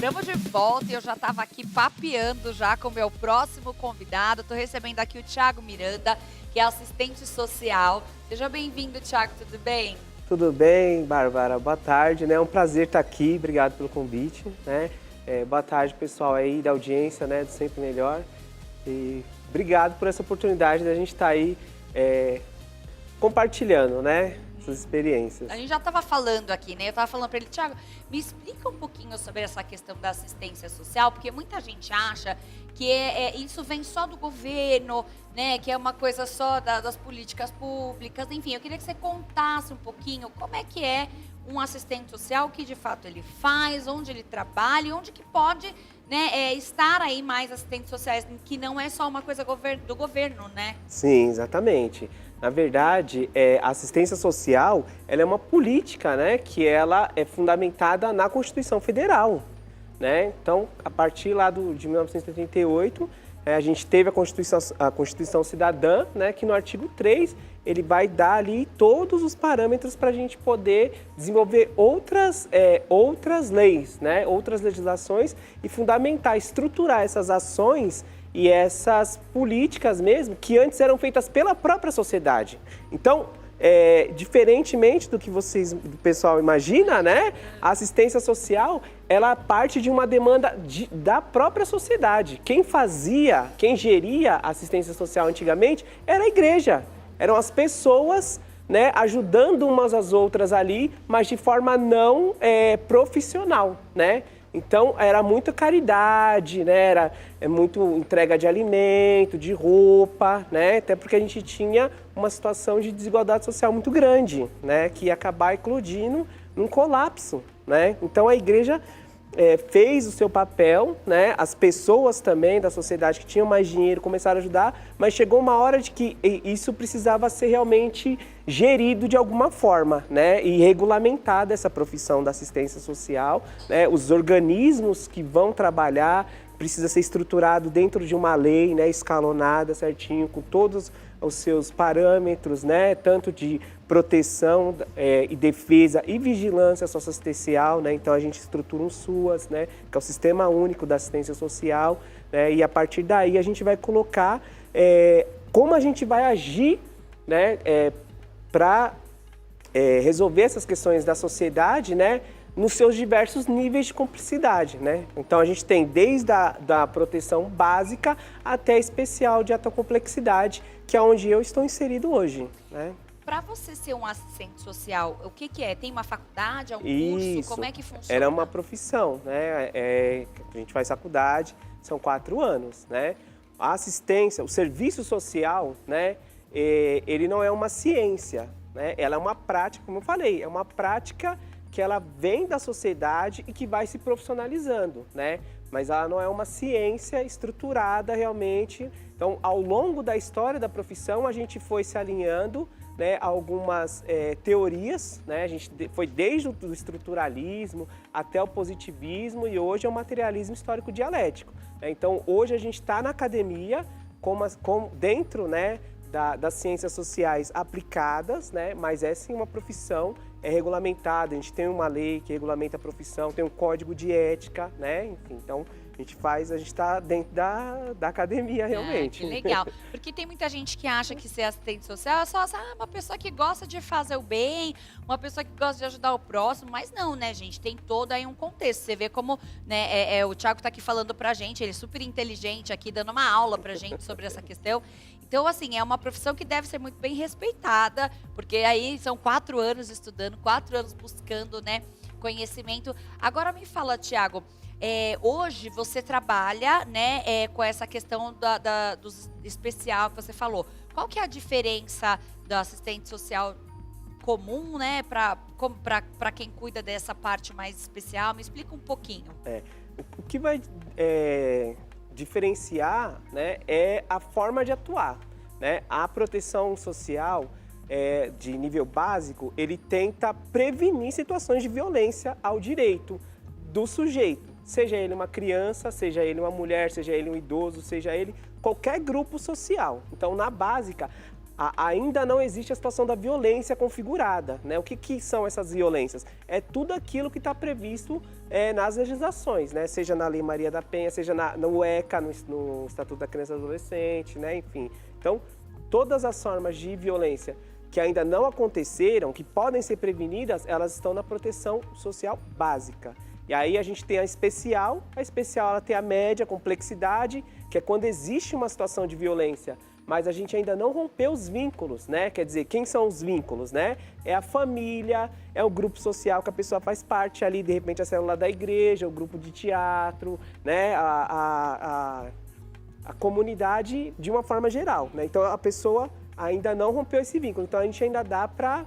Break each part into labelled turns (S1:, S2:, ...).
S1: Estamos de volta e eu já estava aqui papeando já com o meu próximo convidado. Estou recebendo aqui o Thiago Miranda, que é assistente social. Seja bem-vindo, Thiago, tudo bem?
S2: Tudo bem, Bárbara? Boa tarde, né? É um prazer estar aqui, obrigado pelo convite, né? Boa tarde, pessoal aí da audiência, né, do Sempre Melhor. E obrigado por essa oportunidade da gente estar aí compartilhando, né, essas experiências.
S1: A gente já estava falando aqui, né? Eu estava falando para ele, Thiago, me explica um pouquinho sobre essa questão da assistência social, porque muita gente acha que isso vem só do governo, né? Que é uma coisa só das políticas públicas. Enfim, eu queria que você contasse um pouquinho como é que é um assistente social, o que de fato ele faz, onde ele trabalha e onde que pode, né, estar aí mais assistentes sociais, que não é só uma coisa do governo, né?
S2: Sim, exatamente. Na verdade, a assistência social, ela é uma política, né, que ela é fundamentada na Constituição Federal, né? Então, a partir lá de 1988, a gente teve a Constituição Cidadã, né, que no artigo 3, ele vai dar ali todos os parâmetros para a gente poder desenvolver outras leis, né, outras legislações e fundamentar, estruturar essas ações e essas políticas mesmo, que antes eram feitas pela própria sociedade. Então, diferentemente do que o pessoal imagina, né? A assistência social, ela parte de uma demanda da própria sociedade. Quem geria a assistência social antigamente era a igreja. Eram as pessoas, né, ajudando umas às outras ali, mas de forma não profissional, né? Então, era muita caridade, né? Era muito entrega de alimento, de roupa, né? Até porque a gente tinha uma situação de desigualdade social muito grande, né? Que ia acabar eclodindo num colapso, né? Então, a igreja fez o seu papel, né? As pessoas também da sociedade que tinham mais dinheiro começaram a ajudar, mas chegou uma hora de que isso precisava ser realmente gerido de alguma forma, né? E regulamentada essa profissão da assistência social, né? Os organismos que vão trabalhar precisa ser estruturado dentro de uma lei, né? Escalonada certinho, com todos os seus parâmetros, né? Tanto de proteção e defesa e vigilância socioassistencial, né? Então a gente estrutura um SUAS, né? Que é o Sistema Único da Assistência Social, né? E a partir daí a gente vai colocar como a gente vai agir, né? Para resolver essas questões da sociedade, né? Nos seus diversos níveis de complexidade, né? Então a gente tem desde da proteção básica até especial de alta complexidade, que é onde eu estou inserido hoje, né?
S1: Para você ser um assistente social, o que é? Tem uma faculdade, algum
S2: Isso,
S1: curso? Como é que funciona?
S2: era uma profissão, né? A gente faz faculdade, são 4 anos, né? A assistência, o serviço social, né? Ele não é uma ciência, né? Ela é uma prática, como eu falei, é uma prática que ela vem da sociedade e que vai se profissionalizando, né? Mas ela não é uma ciência estruturada realmente. Então, ao longo da história da profissão, a gente foi se alinhando, né, a algumas teorias, né? A gente foi desde o estruturalismo até o positivismo e hoje é o materialismo histórico dialético, né? Então, hoje a gente está na academia, dentro, né, das ciências sociais aplicadas, né? Mas é sim uma profissão regulamentada, a gente tem uma lei que regulamenta a profissão, tem um código de ética, né? Enfim, então a gente está dentro da academia realmente.
S1: Que legal, porque tem muita gente que acha que ser assistente social é só uma pessoa que gosta de fazer o bem, uma pessoa que gosta de ajudar o próximo, mas não, né, gente? Tem todo aí um contexto. Você vê como, né, o Thiago está aqui falando pra gente, ele é super inteligente aqui, dando uma aula pra gente sobre essa questão. Então, assim, é uma profissão que deve ser muito bem respeitada, porque aí são 4 anos estudando, 4 anos buscando, né, conhecimento. Agora me fala, Thiago, hoje você trabalha, né, com essa questão do especial que você falou. Qual que é a diferença do assistente social comum, né, para quem cuida dessa parte mais especial? Me explica um pouquinho.
S2: O que vai diferenciar, né, é a forma de atuar, né? A proteção social de nível básico, ele tenta prevenir situações de violência ao direito do sujeito, seja ele uma criança, seja ele uma mulher, seja ele um idoso, seja ele qualquer grupo social. Então, na básica, ainda não existe a situação da violência configurada, né? O que são essas violências? É tudo aquilo que está previsto nas legislações, né? Seja na Lei Maria da Penha, seja no ECA, no Estatuto da Criança e do Adolescente, né? Enfim. Então, todas as formas de violência que ainda não aconteceram, que podem ser prevenidas, elas estão na proteção social básica. E aí a gente tem a especial ela tem a média, a complexidade, que é quando existe uma situação de violência, mas a gente ainda não rompeu os vínculos, né? Quer dizer, quem são os vínculos, né? É a família, é o grupo social que a pessoa faz parte ali, de repente a célula da igreja, o grupo de teatro, né? A comunidade de uma forma geral, né? Então a pessoa ainda não rompeu esse vínculo, então a gente ainda dá para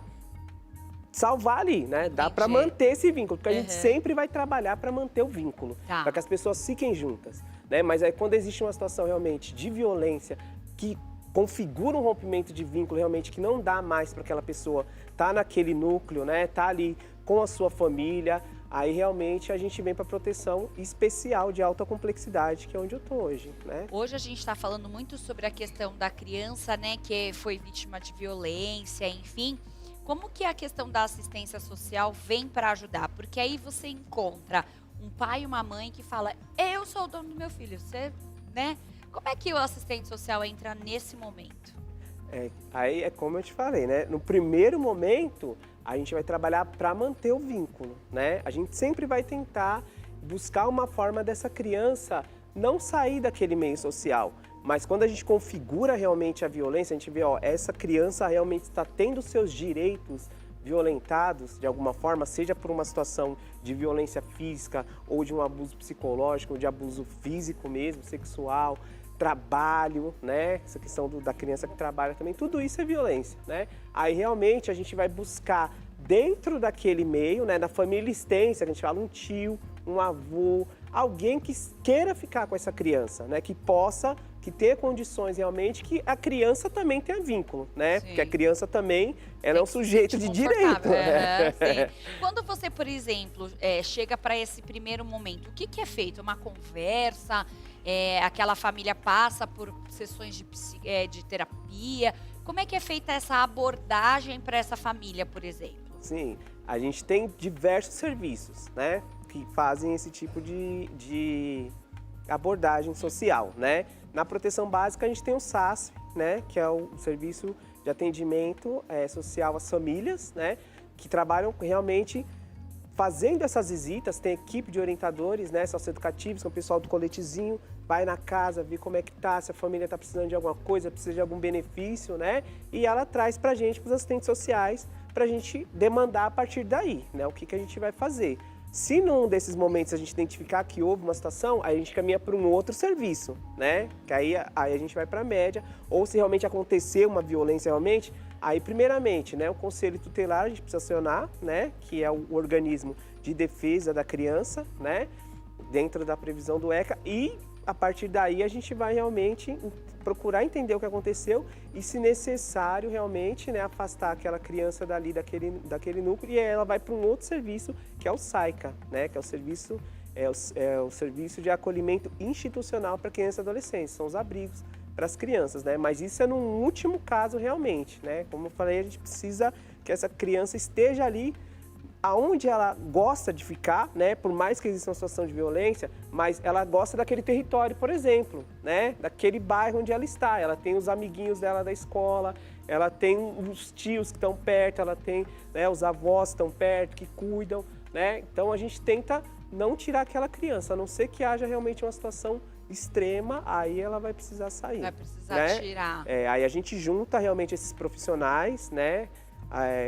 S2: salvar ali, né? Dá para manter esse vínculo, porque a gente sempre vai trabalhar para manter o vínculo, para que as pessoas fiquem juntas, né? Mas aí quando existe uma situação realmente de violência que configura um rompimento de vínculo, realmente que não dá mais para aquela pessoa estar naquele núcleo, né? Tá ali com a sua família, aí realmente a gente vem para proteção especial de alta complexidade, que é onde eu tô hoje, né?
S1: Hoje a gente está falando muito sobre a questão da criança, né, que foi vítima de violência, enfim. Como que a questão da assistência social vem para ajudar? Porque aí você encontra um pai e uma mãe que fala, eu sou o dono do meu filho, você, né? Como é que o assistente social entra nesse momento?
S2: Aí é como eu te falei, né? No primeiro momento, a gente vai trabalhar para manter o vínculo, né? A gente sempre vai tentar buscar uma forma dessa criança não sair daquele meio social. Mas quando a gente configura realmente a violência, a gente vê, ó, essa criança realmente está tendo seus direitos violentados de alguma forma, seja por uma situação de violência física ou de um abuso psicológico, ou de abuso físico mesmo, sexual, trabalho, né? Essa questão da criança que trabalha também, tudo isso é violência, né? Aí realmente a gente vai buscar dentro daquele meio, né, na família extensa, que a gente fala um tio, um avô, alguém que queira ficar com essa criança, né, que tenha condições realmente que a criança também tenha vínculo, né?
S1: Sim.
S2: Porque a criança também, ela é um sujeito de direito.
S1: Sim. Quando você, por exemplo, chega para esse primeiro momento, o que é feito? Uma conversa? Aquela família passa por sessões de terapia? Como é que é feita essa abordagem para essa família, por exemplo?
S2: Sim, a gente tem diversos serviços, né? Que fazem esse tipo de abordagem social, né? Na proteção básica a gente tem o SASF, né? Que é o Serviço de Atendimento Social às Famílias, né? Que trabalham realmente fazendo essas visitas, tem equipe de orientadores, né? Socioeducativos, que é o pessoal do coletezinho, vai na casa, vê como é que tá, se a família tá precisando de alguma coisa, precisa de algum benefício, né? E ela traz pra gente, pros assistentes sociais, pra gente demandar a partir daí, né? O que a gente vai fazer. Se num desses momentos a gente identificar que houve uma situação, aí a gente caminha para um outro serviço, né? Que aí a gente vai para a média, ou se realmente aconteceu uma violência realmente, aí primeiramente, né, o Conselho Tutelar a gente precisa acionar, né, que é o organismo de defesa da criança, né, dentro da previsão do ECA, e a partir daí a gente vai realmente procurar entender o que aconteceu e, se necessário, realmente, né, afastar aquela criança dali, daquele núcleo, e aí ela vai para um outro serviço, que é o SAICA, né, que é o Serviço de Acolhimento Institucional para Crianças e Adolescentes, são os abrigos para as crianças, né, mas isso é num último caso realmente, né, como eu falei, a gente precisa que essa criança esteja ali aonde ela gosta de ficar, né, por mais que exista uma situação de violência, mas ela gosta daquele território, por exemplo, né, daquele bairro onde ela está. Ela tem os amiguinhos dela da escola, ela tem os tios que estão perto, ela tem, né, os avós que estão perto, que cuidam, né. Então a gente tenta não tirar aquela criança, a não ser que haja realmente uma situação extrema, aí ela vai precisar sair.
S1: Vai precisar,
S2: né?
S1: tirar.
S2: Aí a gente junta realmente esses profissionais, né.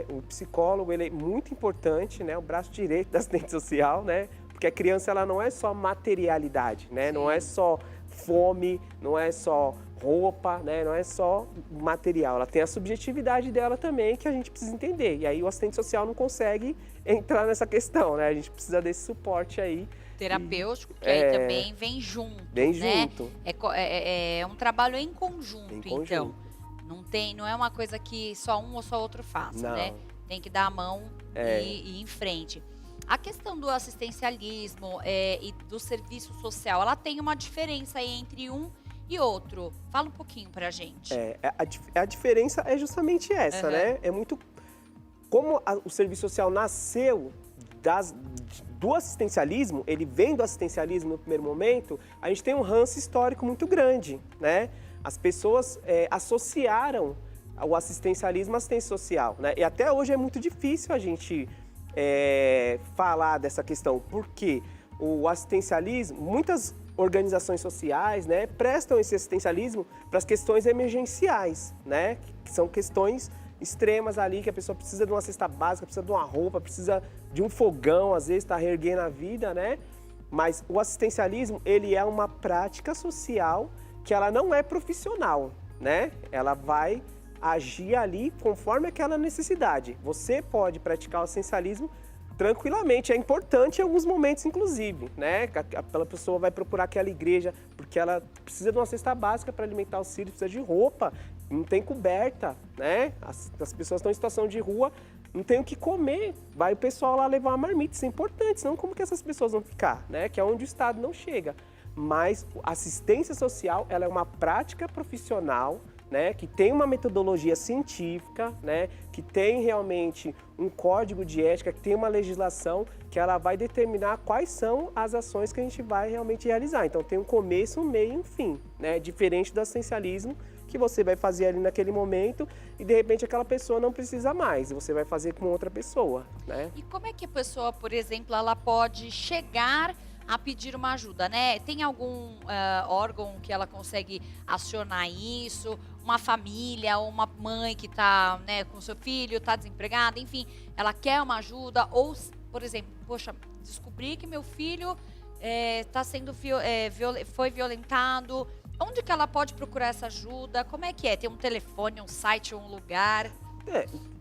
S2: O psicólogo, ele é muito importante, né? O braço direito da assistente social, né? Porque a criança, ela não é só materialidade, né? Não é só fome, não é só roupa, né? Não é só material. Ela tem a subjetividade dela também, que a gente precisa entender. E aí o assistente social não consegue entrar nessa questão, né? A gente precisa desse suporte aí.
S1: Terapêutico, que aí também vem junto,
S2: Vem
S1: né?
S2: junto.
S1: É um trabalho em conjunto,
S2: Em conjunto.
S1: então. Não é uma coisa que só um ou só outro faz,
S2: Não.
S1: né? Tem que dar a mão e ir em frente. A questão do assistencialismo e do serviço social, ela tem uma diferença aí entre um E outro, fala um pouquinho pra gente.
S2: A diferença é justamente essa, né? É muito... Como o serviço social nasceu do assistencialismo, ele vem do assistencialismo no primeiro momento, a gente tem um ranço histórico muito grande, né? As pessoas associaram o assistencialismo à assistência social, né? E até hoje é muito difícil a gente falar dessa questão, porque o assistencialismo, muitas organizações sociais, né, prestam esse assistencialismo para as questões emergenciais, né? Que são questões extremas ali, que a pessoa precisa de uma cesta básica, precisa de uma roupa, precisa de um fogão, às vezes está reerguendo a vida, né? Mas o assistencialismo, ele é uma prática social que ela não é profissional, né? Ela vai agir ali conforme aquela necessidade. Você pode praticar o assistencialismo tranquilamente, é importante em alguns momentos, inclusive, né? Aquela pessoa vai procurar aquela igreja porque ela precisa de uma cesta básica para alimentar os filhos, precisa de roupa, não tem coberta, né? As pessoas estão em situação de rua, não tem o que comer, vai o pessoal lá levar uma marmita, isso é importante, senão como que essas pessoas vão ficar, né? Que é onde o Estado não chega. Mas a assistência social, ela é uma prática profissional, né, que tem uma metodologia científica, né, que tem realmente um código de ética, que tem uma legislação que ela vai determinar quais são as ações que a gente vai realmente realizar. Então tem um começo, um meio e um fim, né, diferente do assistencialismo que você vai fazer ali naquele momento e de repente aquela pessoa não precisa mais, você vai fazer com outra pessoa, né?
S1: E como é que a pessoa, por exemplo, ela pode chegar a pedir uma ajuda, né? Tem algum órgão que ela consegue acionar isso? Uma família ou uma mãe que está, né, com seu filho, está desempregada, enfim, ela quer uma ajuda ou, por exemplo, poxa, descobri que meu filho foi violentado. Onde que ela pode procurar essa ajuda? Como é que é? Tem um telefone, um site, um lugar?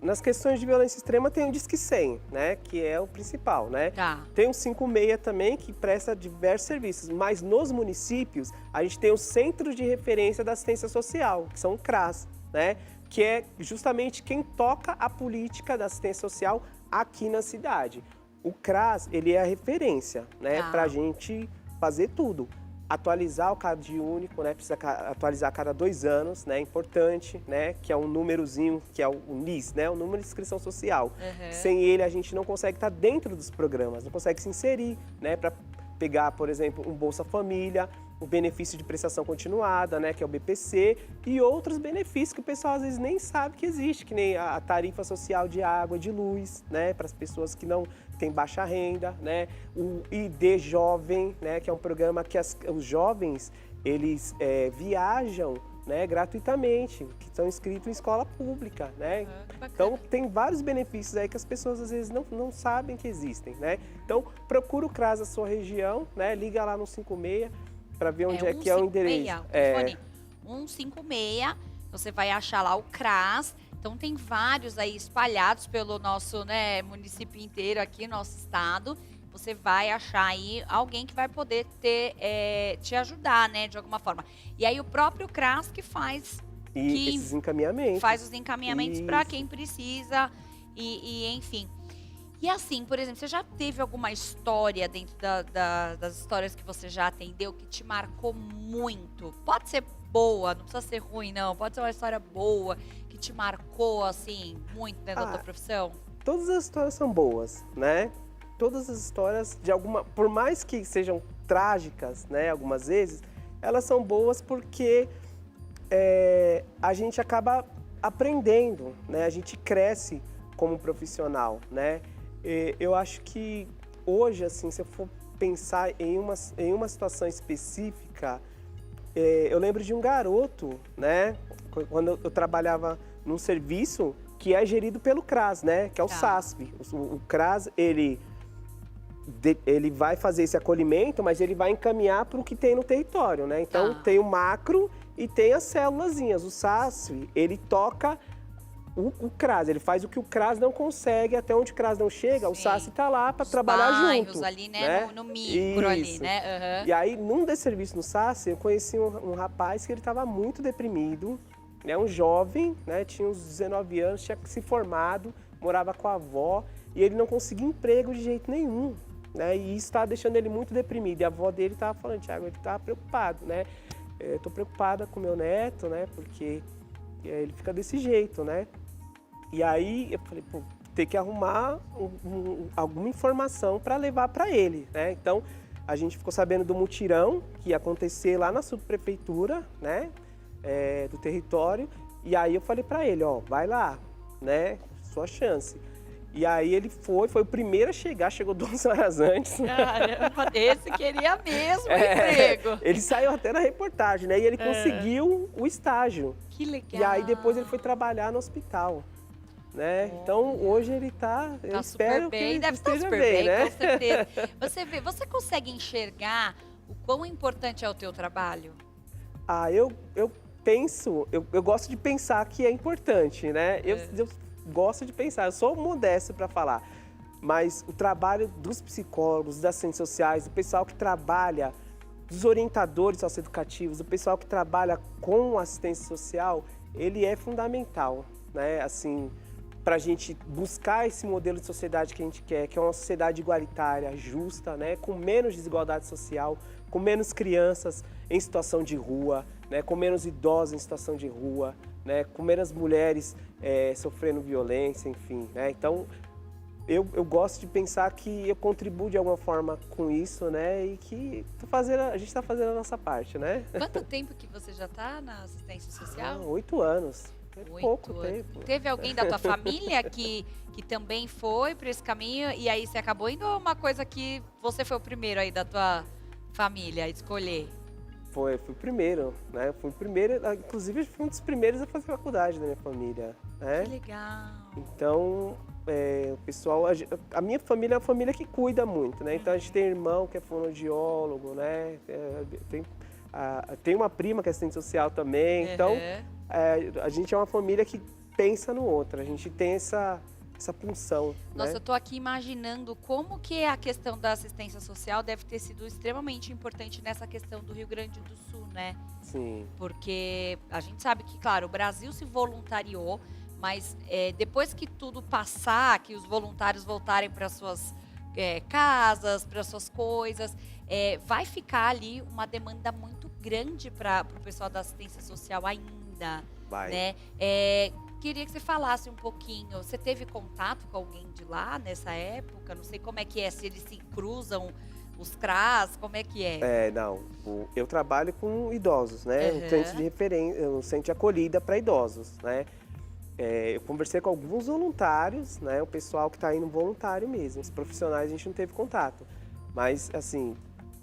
S2: Nas questões de violência extrema tem o Disque 100, né, que é o principal, né?
S1: Tá.
S2: Tem o 56 também, que presta diversos serviços, mas nos municípios a gente tem os Centros de Referência da Assistência Social, que são o CRAS, né, que é justamente quem toca a política da assistência social aqui na cidade. O CRAS, ele é a referência, né, para a gente fazer tudo. Atualizar o CAD único, né? Precisa atualizar a cada 2 anos, né? Importante, né? Que é um númerozinho, que é o NIS, né? O número de inscrição social. Sem ele, a gente não consegue estar dentro dos programas, não consegue se inserir, né? Para pegar, por exemplo, um Bolsa Família, o benefício de prestação continuada, né? Que é o BPC, e outros benefícios que o pessoal às vezes nem sabe que existe, que nem a tarifa social de água e de luz, né? Para as pessoas que não têm baixa renda, né? O ID Jovem, né? Que é um programa que os jovens, eles viajam, né, gratuitamente, que estão inscritos em escola pública, né? Então, tem vários benefícios aí que as pessoas às vezes não sabem que existem, né? Então, procura o CRAS da sua região, né? Liga lá no 56 para ver onde que é o endereço.
S1: Telefone 156, você vai achar lá o CRAS. Então, tem vários aí espalhados pelo nosso, né, município inteiro aqui, nosso estado. Você vai achar aí alguém que vai poder te ajudar, né, de alguma forma. E aí o próprio CRAS que faz
S2: esses encaminhamentos.
S1: Faz os encaminhamentos para quem precisa e enfim. E assim, por exemplo, você já teve alguma história dentro das histórias que você já atendeu que te marcou muito? Pode ser boa, não precisa ser ruim, não. Pode ser uma história boa que te marcou, assim, muito dentro da tua profissão?
S2: Todas as histórias são boas, né? Todas as histórias, por mais que sejam trágicas, né, algumas vezes, elas são boas porque a gente acaba aprendendo, né? A gente cresce como profissional, né? Eu acho que hoje, assim, se eu for pensar em uma situação específica, eu lembro de um garoto, né? Quando eu trabalhava num serviço que é gerido pelo CRAS, né? Que é o SASP. O CRAS, ele vai fazer esse acolhimento, mas ele vai encaminhar para o que tem no território, né? Então, tem o macro e tem as célulazinhas. O SASP, ele toca o CRAS, ele faz o que o CRAS não consegue, até onde o CRAS não chega, o SASP está lá para trabalhar junto.
S1: Ali, né? No micro ali, né?
S2: E aí, num desses serviços no SASP, eu conheci um rapaz que ele estava muito deprimido, né? Um jovem, né? Tinha uns 19 anos, tinha se formado, morava com a avó, e ele não conseguia emprego de jeito nenhum, né? E isso estava deixando ele muito deprimido. E a avó dele estava falando, Thiago, ele estava preocupado, né? tô preocupada com meu neto, né? Porque ele fica desse jeito, né? E aí eu falei, pô, tem que arrumar alguma informação para levar para ele, né? Então a gente ficou sabendo do mutirão que ia acontecer lá na subprefeitura, né? Do território. E aí eu falei para ele, ó, vai lá, né? Sua chance. E aí ele foi o primeiro a chegar, chegou 2 horas antes.
S1: Caramba, esse queria mesmo emprego.
S2: Ele saiu até na reportagem, né? E ele conseguiu o estágio.
S1: Que legal.
S2: E aí depois ele foi trabalhar no hospital, né? Então hoje ele tá eu espero
S1: super bem,
S2: que ele
S1: deve estar
S2: esteja
S1: super
S2: bem,
S1: bem,
S2: né?
S1: com certeza. Você consegue enxergar o quão importante é o teu trabalho?
S2: Eu penso, eu gosto de pensar que é importante, né? Eu gosto de pensar, eu sou modesto para falar, mas o trabalho dos psicólogos, das assistentes sociais, do pessoal que trabalha, dos orientadores socioeducativos, do pessoal que trabalha com assistência social, ele é fundamental, né? Assim, para a gente buscar esse modelo de sociedade que a gente quer, que é uma sociedade igualitária, justa, né? Com menos desigualdade social, com menos crianças em situação de rua, né? Com menos idosos em situação de rua, né? Com menos mulheres sofrendo violência, enfim, né? Então, eu gosto de pensar que eu contribuo de alguma forma com isso, né? E que a gente está fazendo a nossa parte, né?
S1: Quanto tempo que você já está na assistência social?
S2: 8 anos. É
S1: 8
S2: pouco
S1: anos.
S2: tempo.
S1: Teve alguém da tua família que também foi para esse caminho e aí você acabou indo, ou é uma coisa que você foi o primeiro aí da tua família a escolher?
S2: Fui o primeiro, né? Fui o primeiro, inclusive fui um dos primeiros a fazer faculdade da minha família, né?
S1: Que legal.
S2: Então, o pessoal, a minha família é uma família que cuida muito, né? Então a gente tem irmão que é fonoaudiólogo, né? Tem uma prima que é assistente social também. Então, a gente é uma família que pensa no outro, a gente tem essa punção.
S1: Nossa,
S2: né?
S1: eu tô aqui imaginando como que a questão da assistência social deve ter sido extremamente importante nessa questão do Rio Grande do Sul, né?
S2: Sim.
S1: Porque a gente sabe que, claro, o Brasil se voluntariou, mas depois que tudo passar, que os voluntários voltarem para suas casas, para suas coisas, vai ficar ali uma demanda muito grande para o pessoal da assistência social ainda.
S2: Vai.
S1: Né? Queria que você falasse um pouquinho. Você teve contato com alguém de lá nessa época? Não sei como é que é, se eles se cruzam, os CRAS, como é que é?
S2: Não. Eu trabalho com idosos, né? Um centro de referência, um centro de acolhida para idosos, né? Eu conversei com alguns voluntários, né? O pessoal que está indo voluntário mesmo. Os profissionais a gente não teve contato. Mas, assim,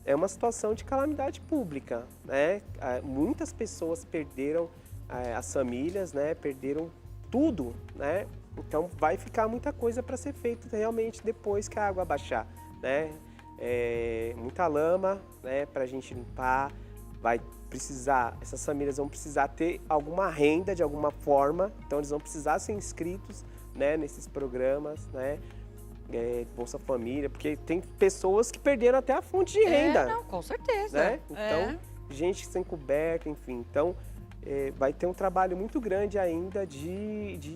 S2: é uma situação de calamidade pública, né? Muitas pessoas perderam as famílias, né? Perderam tudo, né? Então vai ficar muita coisa para ser feito realmente depois que a água baixar, né? Muita lama, né? Para a gente limpar, essas famílias vão precisar ter alguma renda de alguma forma, então eles vão precisar ser inscritos, né? Nesses programas, né? Bolsa Família, porque tem pessoas que perderam até a fonte de renda.
S1: Não, com certeza.
S2: Né? Então, gente sem coberta, enfim. Então, vai ter um trabalho muito grande ainda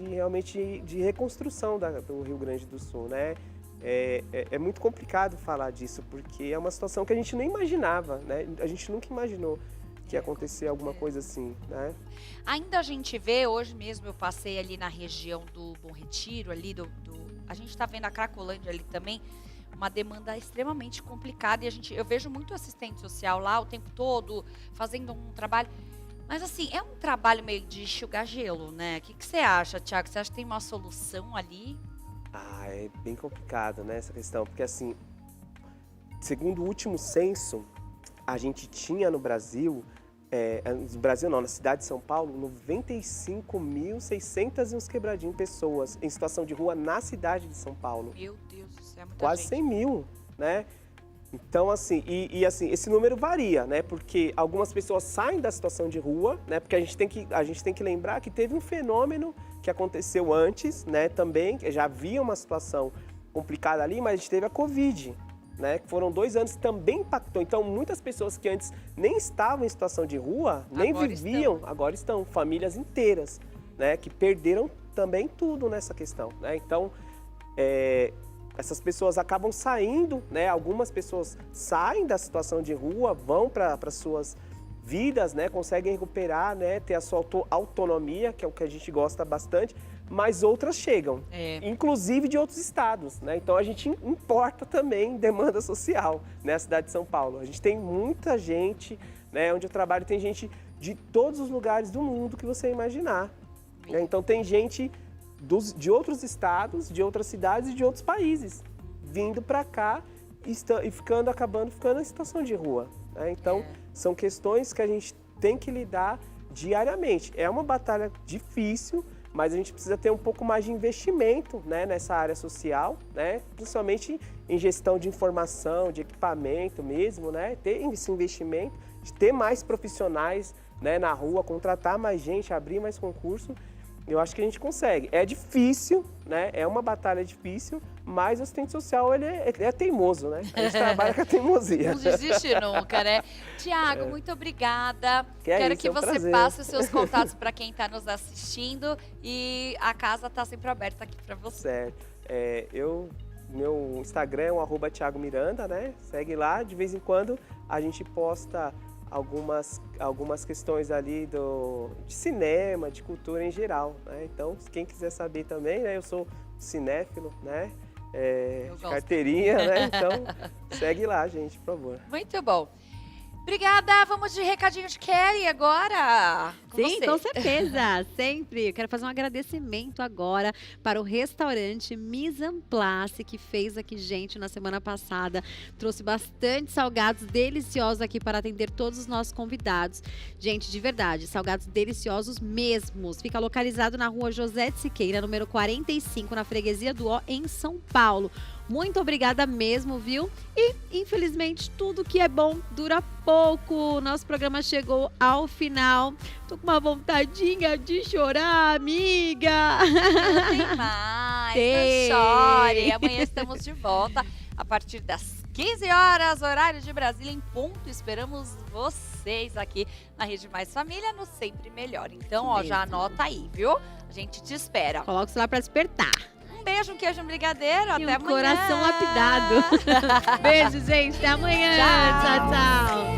S2: realmente de reconstrução do Rio Grande do Sul, né? É muito complicado falar disso, porque é uma situação que a gente nem imaginava, né? A gente nunca imaginou que ia acontecer alguma coisa assim, né?
S1: Ainda a gente vê, hoje mesmo eu passei ali na região do Bom Retiro, ali a gente está vendo a Cracolândia ali também, uma demanda extremamente complicada e eu vejo muito assistente social lá o tempo todo, fazendo um trabalho. Mas assim, é um trabalho meio de enxugar gelo, né? O que você acha, Thiago? Você acha que tem uma solução ali?
S2: É bem complicado, né, essa questão, porque assim, segundo o último censo, a gente tinha no Brasil, na cidade de São Paulo, 95.600 e uns quebradinhos pessoas em situação de rua na cidade de São Paulo.
S1: Meu Deus do céu, muita
S2: Quase
S1: gente.
S2: 100 mil, né? Então, assim, assim, esse número varia, né? Porque algumas pessoas saem da situação de rua, né? Porque a gente tem que lembrar que teve um fenômeno que aconteceu antes, né? Também, que já havia uma situação complicada ali, mas a gente teve a Covid, né? Que foram 2 anos que também impactou. Então, muitas pessoas que antes nem estavam em situação de rua, nem viviam, agora estão. Famílias inteiras, né? Que perderam também tudo nessa questão, né? Então, essas pessoas acabam saindo, né? Algumas pessoas saem da situação de rua, vão para suas vidas, né, conseguem recuperar, né, ter a sua autonomia, que é o que a gente gosta bastante, mas outras chegam, inclusive de outros estados, né? Então a gente importa também demanda social, né, na cidade de São Paulo. A gente tem muita gente, né, onde eu trabalho tem gente de todos os lugares do mundo que você imaginar. Né? Então tem gente de outros estados, de outras cidades e de outros países vindo para cá e acabando ficando em situação de rua. Né? Então são questões que a gente tem que lidar diariamente. É uma batalha difícil, mas a gente precisa ter um pouco mais de investimento, né, nessa área social, né, principalmente em gestão de informação, de equipamento mesmo, né, ter esse investimento, de ter mais profissionais, né, na rua, contratar mais gente, abrir mais concurso. Eu acho que a gente consegue. É difícil, né? É uma batalha difícil, mas o assistente social ele é teimoso, né? A gente trabalha com a teimosia.
S1: Não desiste nunca, né? Tiago, muito obrigada. Quero que você
S2: prazer.
S1: passe os seus contatos para quem está nos assistindo e a casa está sempre aberta aqui para você.
S2: Certo. Meu Instagram é o @Thiago Miranda, né? Segue lá, de vez em quando a gente posta algumas questões ali de cinema, de cultura em geral, né? Então, quem quiser saber também, né? Eu sou cinéfilo, né? De carteirinha, né? Então, segue lá, gente, por favor.
S1: Muito bom. Obrigada, vamos de recadinho de Kelly agora.
S3: Sim, com certeza, sempre. Eu quero fazer um agradecimento agora para o restaurante Mise en Place, que fez aqui, gente, na semana passada. Trouxe bastante salgados deliciosos aqui para atender todos os nossos convidados. Gente, de verdade, salgados deliciosos mesmos. Fica localizado na rua José de Siqueira, número 45, na Freguesia do Ó, em São Paulo. Muito obrigada mesmo, viu? E, infelizmente, tudo que é bom dura pouco. Nosso programa chegou ao final. Tô com uma vontadinha de chorar, amiga.
S1: Não tem mais,
S3: Tem.
S1: não chore. Amanhã estamos de volta a partir das 15 horas, horário de Brasília, em ponto. Esperamos vocês aqui na Rede Mais Família, no Sempre Melhor. Então, ó, já anota aí, viu? A gente te espera.
S3: Coloca o celular para despertar.
S1: Um beijo, um queijo, um brigadeiro.
S3: E
S1: Até
S3: um
S1: amanhã.
S3: coração lapidado. Beijo, gente. Até amanhã.
S1: Tchau.
S3: Tchau, tchau.